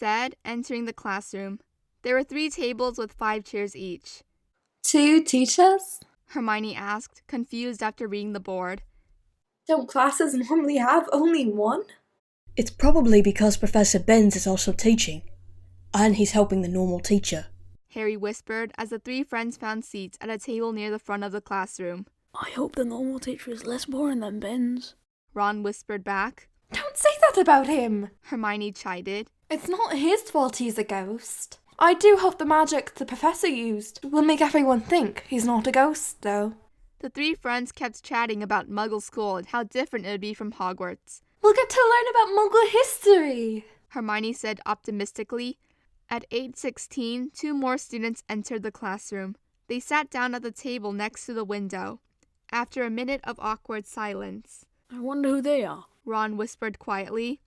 said, entering the classroom. There were 3 tables with 5 chairs each. 2 teachers? Hermione asked, confused after reading the board. Don't classes normally have only 1? It's probably because Professor Binns is also teaching, and he's helping the normal teacher, Harry whispered as the 3 friends found seats at a table near the front of the classroom. I hope the normal teacher is less boring than Binns, Ron whispered back. Don't say that about him! Hermione chided. It's not his fault he's a ghost. I do hope the magic the professor used will make everyone think he's not a ghost, though. The 3 friends kept chatting about Muggle school and how different it would be from Hogwarts. We'll get to learn about Muggle history, Hermione said optimistically. At 8:16, 2 more students entered the classroom. They sat down at the table next to the window. After a minute of awkward silence, I wonder who they are. Ron whispered quietly.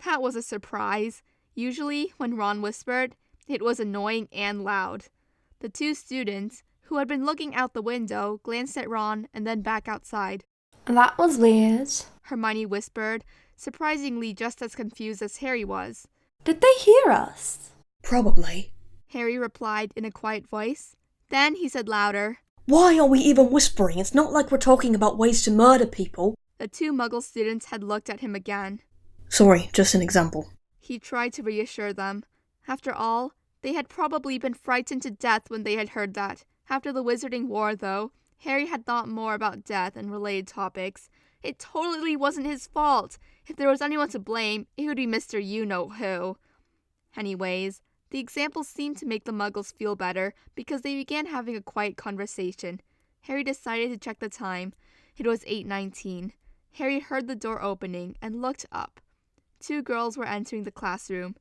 That was a surprise. Usually, when Ron whispered, it was annoying and loud. The 2 students, who had been looking out the window, glanced at Ron and then back outside. That was weird. Hermione whispered, surprisingly just as confused as Harry was. Did they hear us? probably. Harry replied in a quiet voice. Then he said louder. Why are we even whispering? It's not like we're talking about ways to murder people. The 2 Muggle students had looked at him again. Sorry, just an example. He tried to reassure them. After all, they had probably been frightened to death when they had heard that. After the Wizarding War, though, Harry had thought more about death and related topics. It totally wasn't his fault. If there was anyone to blame, it would be Mr. You-Know-Who. Anyways, the example seemed to make the Muggles feel better because they began having a quiet conversation. Harry decided to check the time. It was 8:19. Harry heard the door opening and looked up. 2 girls were entering the classroom.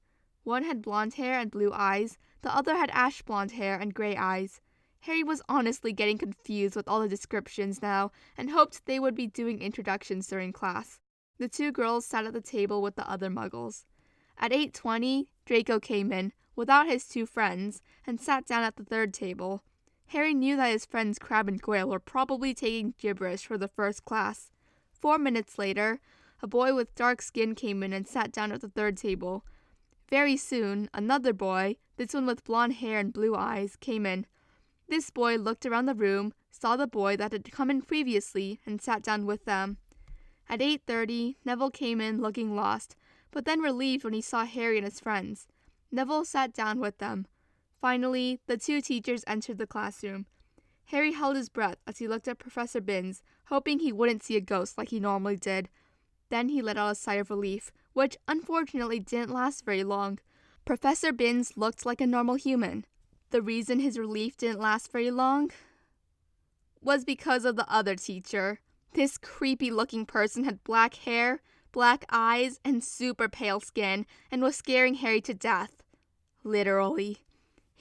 One had blonde hair and blue eyes. The other had ash blonde hair and gray eyes. Harry was honestly getting confused with all the descriptions now and hoped they would be doing introductions during class. The 2 girls sat at the table with the other Muggles. At 8:20, Draco came in, without his 2 friends, and sat down at the 3rd table. Harry knew that his friends Crabbe and Goyle were probably taking gibberish for the first class. 4 minutes later, a boy with dark skin came in and sat down at the 3rd table. Very soon, another boy, this one with blonde hair and blue eyes, came in. This boy looked around the room, saw the boy that had come in previously, and sat down with them. At 8:30, Neville came in looking lost, but then relieved when he saw Harry and his friends. Neville sat down with them. Finally, the 2 teachers entered the classroom. Harry held his breath as he looked at Professor Binns, hoping he wouldn't see a ghost like he normally did. Then he let out a sigh of relief, which unfortunately didn't last very long. Professor Binns looked like a normal human. The reason his relief didn't last very long was because of the other teacher. This creepy-looking person had black hair, black eyes, and super pale skin, and was scaring Harry to death. Literally.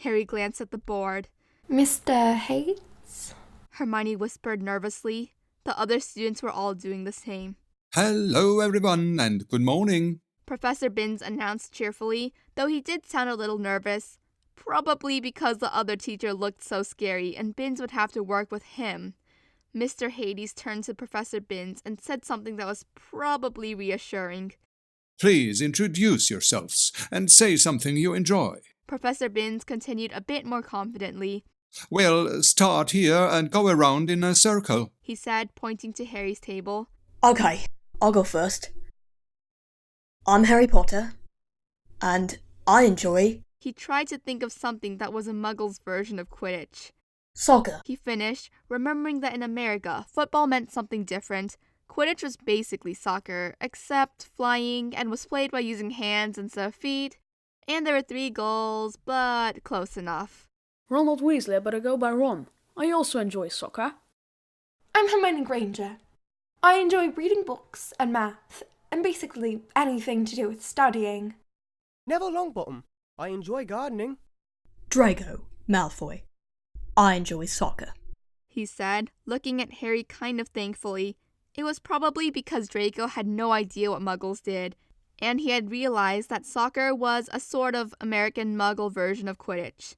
Harry glanced at the board. Mr. Hayes? Hermione whispered nervously. The other students were all doing the same. Hello, everyone, and good morning. Professor Binns announced cheerfully, though he did sound a little nervous. Probably because the other teacher looked so scary and Binns would have to work with him. Mr. Hades turned to Professor Binns and said something that was probably reassuring. Please introduce yourselves and say something you enjoy. Professor Binns continued a bit more confidently. We'll start here and go around in a circle, He said, pointing to Harry's table. Okay, I'll go first. I'm Harry Potter, and I enjoy He tried to think of something that was a Muggle's version of Quidditch. soccer. He finished, remembering that in America, football meant something different. Quidditch was basically soccer, except flying, and was played by using hands instead of feet. And there were 3 goals, but close enough. Ronald Weasley, but I go by Ron. I also enjoy soccer. I'm Hermione Granger. I enjoy reading books and math, and basically anything to do with studying. Neville Longbottom. I enjoy gardening. Draco Malfoy. I enjoy soccer. He said, looking at Harry kind of thankfully. It was probably because Draco had no idea what Muggles did, and he had realized that soccer was a sort of American Muggle version of Quidditch.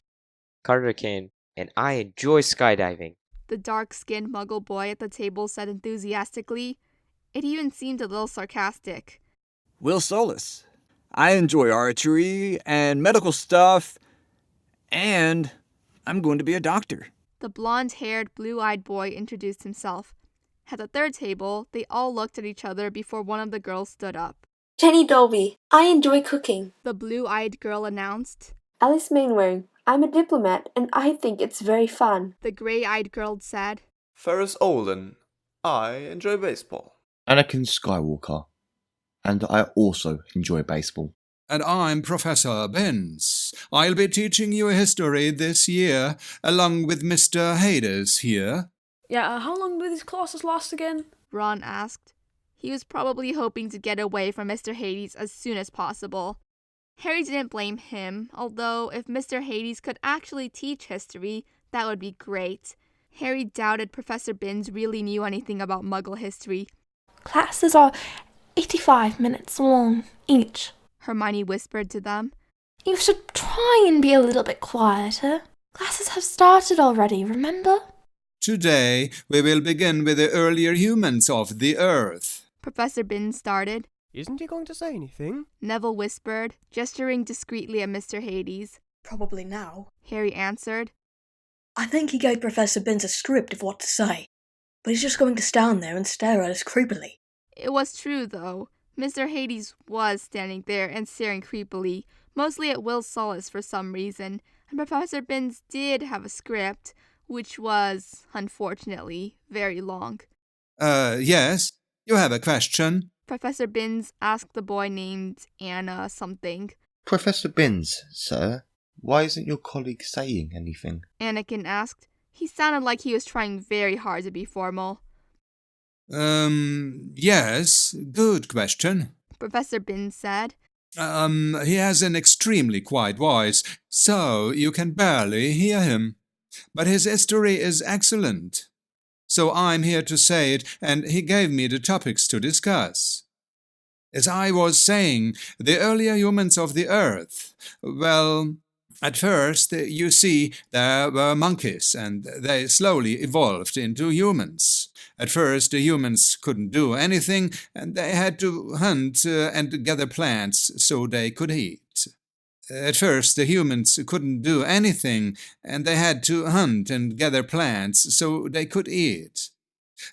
Carter Kane, and I enjoy skydiving. The dark-skinned Muggle boy at the table said enthusiastically. It even seemed a little sarcastic. Will Solus. I enjoy archery and medical stuff, and I'm going to be a doctor. The blonde-haired, blue-eyed boy introduced himself. At the third table, they all looked at each other before one of the girls stood up. Jenny Dolby. I enjoy cooking. The blue-eyed girl announced. Alice Mainwaring. I'm a diplomat and I think it's very fun. The gray-eyed girl said. Ferris Olden. I enjoy baseball. Anakin Skywalker. And I also enjoy baseball. And I'm Professor Binns. I'll be teaching you history this year, along with Mr. Hades here. Yeah, how long do these classes last again? Ron asked. He was probably hoping to get away from Mr. Hades as soon as possible. Harry didn't blame him, although if Mr. Hades could actually teach history, that would be great. Harry doubted Professor Binns really knew anything about Muggle history. Classes are 85 minutes long each. Hermione whispered to them. You should try and be a little bit quieter. Classes have started already, remember? Today, we will begin with the earlier humans of the Earth. Professor Binns started. Isn't he going to say anything? Neville whispered, gesturing discreetly at Mr. Hades. Probably now. Harry answered. I think he gave Professor Binns a script of what to say, but he's just going to stand there and stare at us creepily. It was true, though. Mr. Hades was standing there and staring creepily, mostly at Will Solace for some reason, and Professor Binns did have a script, which was, unfortunately, very long. Yes? You have a question? Professor Binns asked the boy named Anna something. Professor Binns, sir, why isn't your colleague saying anything? Anakin asked. He sounded like he was trying very hard to be formal. Yes, good question. Professor Binns said. He has an extremely quiet voice, so you can barely hear him. But his history is excellent. So I'm here to say it, and he gave me the topics to discuss. As I was saying, the earlier humans of the Earth, well, at first, you see, there were monkeys, and they slowly evolved into humans. At first, the humans couldn't do anything, and they had to hunt and gather plants so they could eat. At first, the humans couldn't do anything, and they had to hunt and gather plants so they could eat.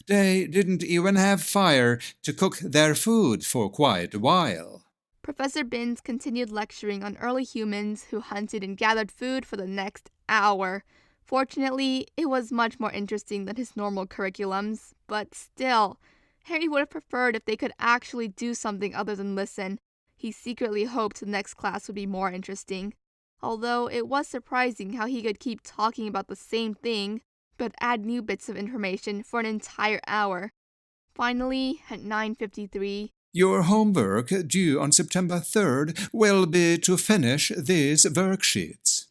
They didn't even have fire to cook their food for quite a while. Professor Binns continued lecturing on early humans who hunted and gathered food for the next hour. Fortunately, it was much more interesting than his normal curriculums, but still, Harry would have preferred if they could actually do something other than listen. He secretly hoped the next class would be more interesting, although it was surprising how he could keep talking about the same thing, but add new bits of information for an entire hour. Finally, at 9:53, your homework due on September 3rd will be to finish these worksheets.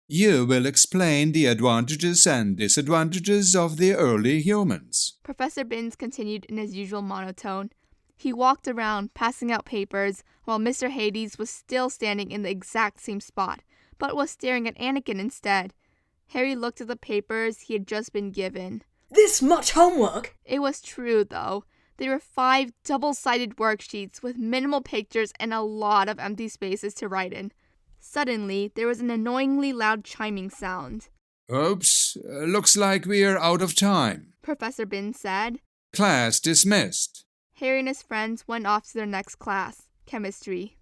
You will explain the advantages and disadvantages of the early humans. Professor Binns continued in his usual monotone. He walked around, passing out papers, while Mr. Hades was still standing in the exact same spot, but was staring at Anakin instead. Harry looked at the papers he had just been given. This much homework? It was true, though. There were 5 double-sided worksheets with minimal pictures and a lot of empty spaces to write in. Suddenly, there was an annoyingly loud chiming sound. Oops, looks like we're out of time, Professor Binns said. Class dismissed. Harry and his friends went off to their next class, chemistry.